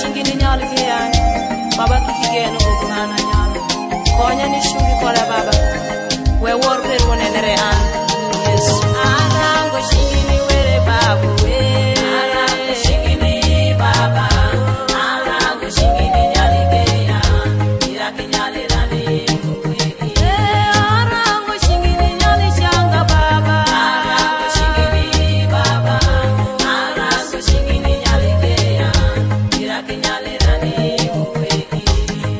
shingini nyal kiyan baba kikigeno ogmana nyal konya ni shuri kola baba we wor peru nenere an Yesu arango shingini were babu we arango shingini baba arango shingini nyal kiyan iraki nyal rani arango shingini nyal shanga baba arango shingini baba arango shingini nyal kiyan iraki nyal rani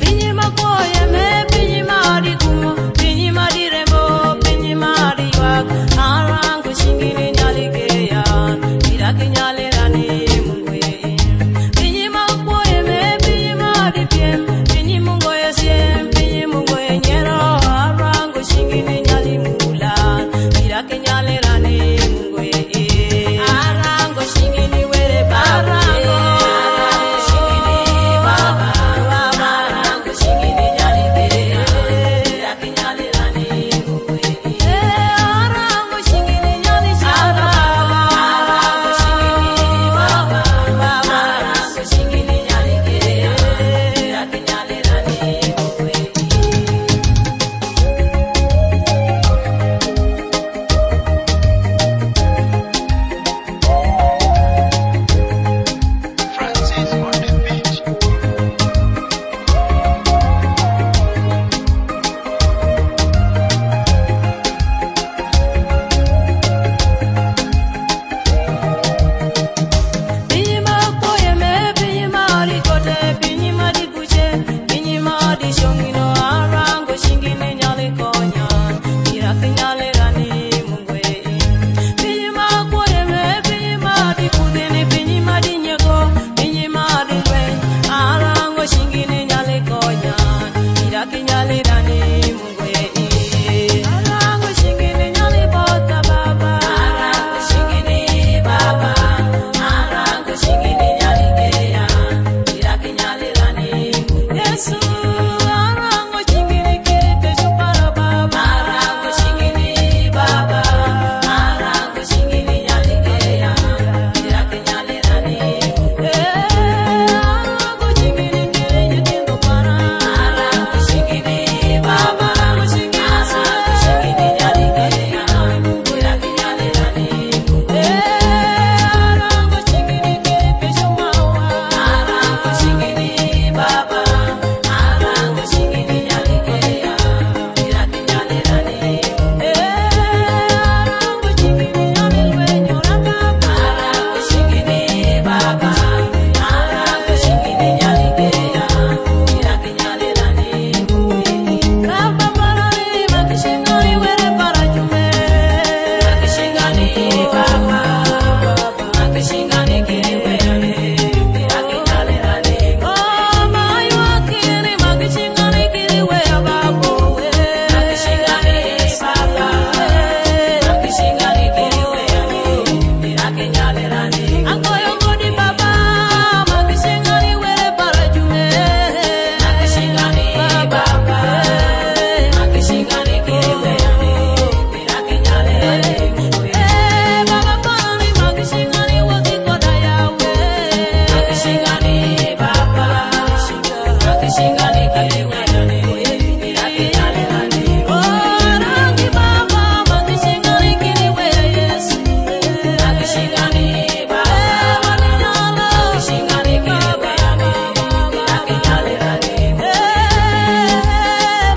pinyi makoye me pinyi mari kuma pinyi mari rembo pinyi mari wak arango shingini nyal kiyan iraki nyal rani pinyi makoye me pinyi mari piem pinyi mungoye siem pinyi mungoye nyero arango shingini nyal mulan iraki nyal rani arango shingini were baba arango shingini baba arango shingini nyal iraki nyal rani arango shingini nyal shara arango shingini baba arango shingini nyal iraki nyal rani Francis on the beach. pinyi makoye me pinyi mari kote pinyi mari kuche pinyi mari shongino arango shingini nyali konya iraki nyali rani mungwe pinyi makoye me pinyi mari kudeni pinyi mari nyego pinyi mari we arango shingini nyali konya iraki nyali rani mungwe arango shingini nyali bota baba arango shingini baba arango shingini nyali keya iraki nyali rani Yesu arango shingini kirite shupara baba arango shingini baba arango shingini nyali keya iraki nyali rani arango shingini kire nyutindo para arango shingini baba arango shingini nyali keya iraki nyali rani arango shingini kirite shumawa arango shingini baba arango shingini nyali keya iraki nyali rani arango shingini nyali lwenyo ranga arango shingini baba arango shingini nyali keya iraki nyali rani baba marani makishingani were parajume makishingani baba makishingani kiriwe iraki nyali rani mayo akini makishingani kiriwe babo makishingani baba makishingani kiriwe iraki nyali rani angoyo ngodi baba makishingani were parajume makishingani baba makishingani kiriwe iraki nyali rani baba marani makishingani wakikoda yawe makishingani baba makishingani kiriwe iraki nyali rani rangi baba makishingani kiriwe Yesu makishingani baba makishingani kiriwe iraki nyali rani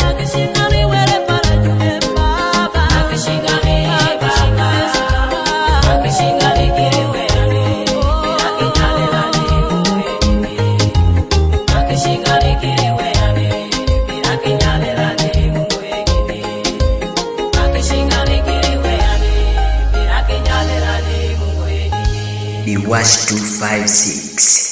makishingani were parajume baba makishingani baba makishingani kiriwe iraki nyali rani makishingani kiriwe iraki nyali rani makishingani kiriwe iraki nyali rani Ni Wash 256.